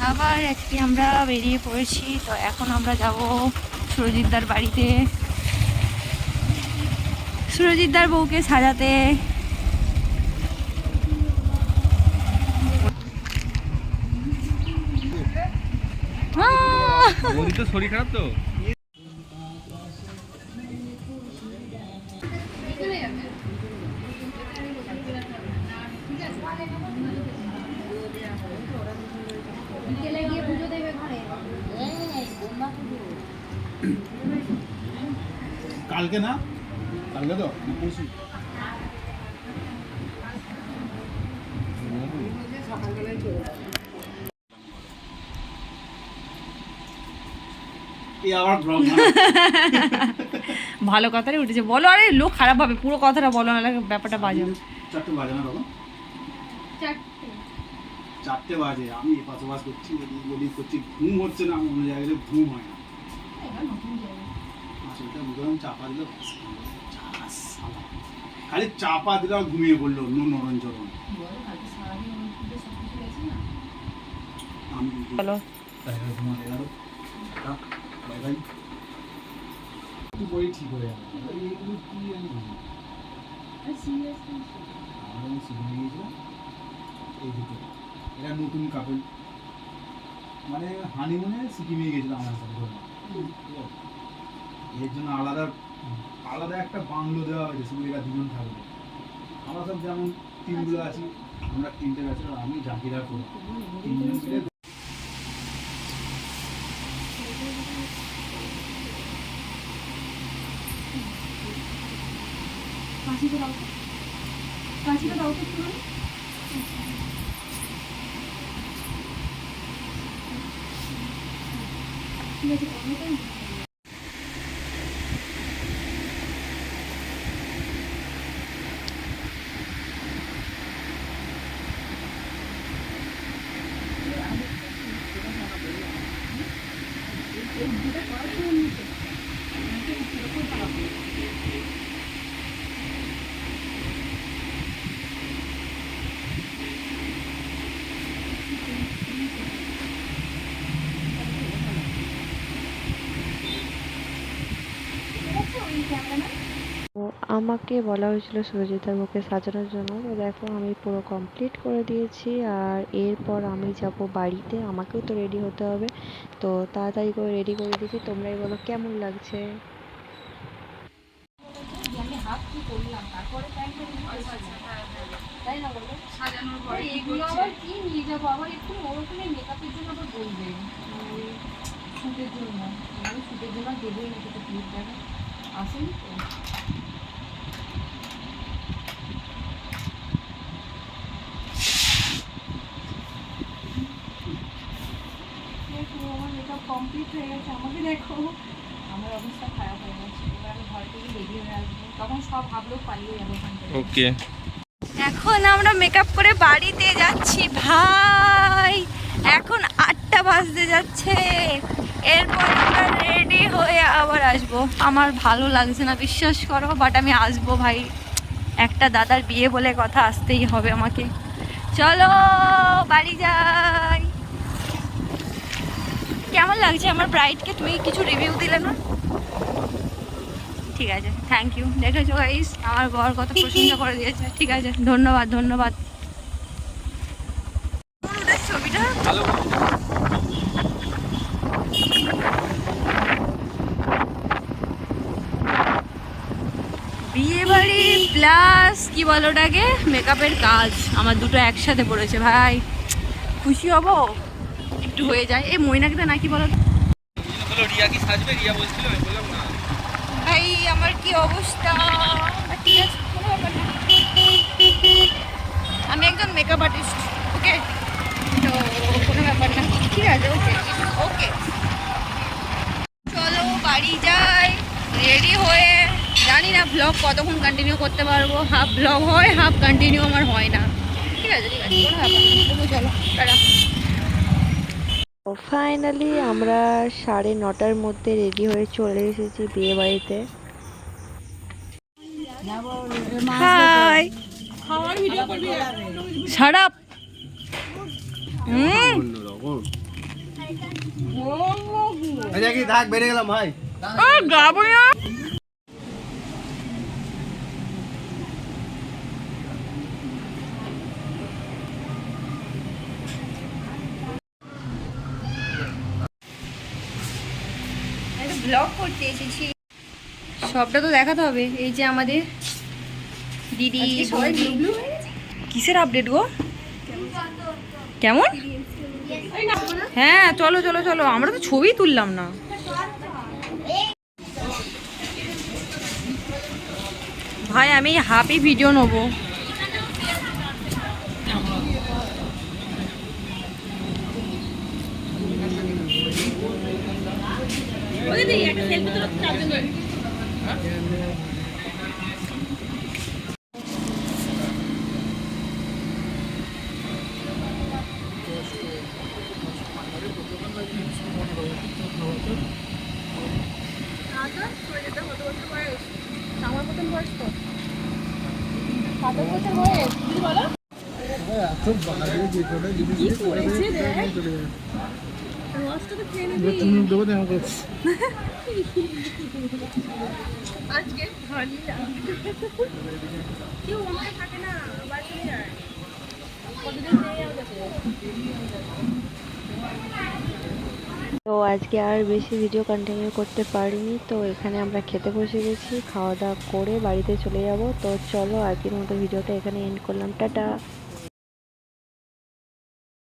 আবার একটি আমরা বেরিয়ে পড়েছি। তো এখন আমরা যাব সুরজিৎদার বাড়িতে, সুরজিৎদার বউকে সাজাতে। শরীর খারাপ তো কালকে না, কালকে তো পরশু ভালো কথাই উঠেছে, বলো। আরে লোক খারাপ ভাবে, পুরো কথাটা বলো, না ব্যাপারটা বাজে। 4টে বাজে না বাবা, 4টে বাজে। আমি এপাশ ওপাশ করছি, ওদিক করছি, ঘুম হচ্ছে না। অন্য জায়গায় ঘুম হয় না। আসলটা বুঝলাম, চাপা দিল, খালি চাপা দিল, ঘুমিয়ে পড়লো নরঞ্জরণ। বলো বই ঠিক হয়ে যাবে। এইগুলো কি আমি শিখে গিয়েছিলাম। এই দুটো এরা নতুন কাপল, মানে হানিমুনে সিকিমে গিয়েছিলাম আমার সাথে। এর জন্য আলাদা আলাদা একটা বাংলো দেওয়া হয়েছে, শুধু এরা দুজন থাকবে। আমরা সব যেমন টিমগুলো আছি, আমরা 3টে ব্যাচেলর, আমি জাকিরা করি, 3জন মিলে। তো আমাকে বলা হয়েছিল সুরজিতার বুকে সাজানোর জন্য। তো দেখো আমি পুরো কমপ্লিট করে দিয়েছি। আর এরপর আমি যাব বাড়িতে, আমাকেও তো রেডি হতে হবে। তো তাড়াতাড়ি করে রেডি করে দিয়েছি। তোমরাই বলো কেমন লাগছে। সাজানোর পরে এগুলো আবার কি নিয়ে যাবো, আবার একটু ওরকম মেকআপের জন্য আবার বলবে, শুটের জন্য। আমি শুটের জন্য দেবোই না, কিছু ক্লিপ দেখা আসেনি তো। আমার মেকআপ কমপ্লিট হয়ে গেছে, আমাকে দেখো, আমার অবস্থা খারাপ হয়ে গেছে। এবার আমি ঘর থেকে রেডি হয়ে আসবো, তখন সব ভাবলো পালিয়ে যাবো ওখান থেকে। ওকে, এখন আমরা মেকআপ করে বাড়িতে যাচ্ছি ভাই। এখন 8টা বাজতে যাচ্ছে। এরপর আমরা রেডি হয়ে আবার আসবো। আমার ভালো লাগছে না, বিশ্বাস করো, বাট আমি আসবো ভাই। একটা দাদার বিয়ে বলে কথা, আসতেই হবে আমাকে। চলো বাড়ি যাই। কেমন লাগছে আমার ব্রাইডকে? তুমি কিছু রিভিউ দিলে না? ঠিক আছে, থ্যাংক ইউ। দেখেছো গাইস, আমার বর কত প্রশংসা করে দিয়েছে। ঠিক আছে, ধন্যবাদ ধন্যবাদ। ছবিটা বিয়ে বাড়ি প্লাস কি বলো ওটাকে, মেকআপের কাজ, আমার দুটো একসাথে পড়েছে ভাই। খুশি হব একটু হয়ে যায়। এই মইনাকে নাকি বলো রিয়া কি সাজবে? রিয়া বলছিল, আমি বললাম না। ভাই আমার কি অবস্থা। ঠিক আছে, কোনো ব্যাপার না। আমি একজন মেকআপ আর্টিস্ট, ওকে, তো কোনো ব্যাপার না। ঠিক আছে, ওকে ওকে। চলো বাড়ি যাই রেডি হয়ে। জানি না ব্লগ কতক্ষণ কন্টিনিউ করতে পারবো, হাফ ব্লগ হয়, হাফ কন্টিনিউ আমার হয় না। ঠিক আছে ঠিক আছে, কোনো ব্যাপার না। তবু চলো টাটা। তো ফাইনালি আমরা 9:30টার মধ্যে রেডি হয়ে চলে এসেছি বিয়ে বাড়িতে। Hi, shut up. কি থাক বেড়ে গেলাম ভাই। যাবো না। ব্লগ করতে এসেছি, সবটা তো দেখাতে হবে। এই যে আমাদের দিদি, কিসের আপডেট গো? কেমন? হ্যাঁ চলো চলো চলো, আমরা তো ছবি তুললাম না। ভাই আমি হাফই ভিডিও নেবো। তো আজকে আর বেশি ভিডিও কন্টিনিউ করতে পারিনি, তো এখানে আমরা খেতে বসে গেছি। খাওয়া দাওয়া করে বাড়িতে চলে যাব। তো চলো আজকের মতো ভিডিওটা এখানে এন্ড করলাম, টাটা।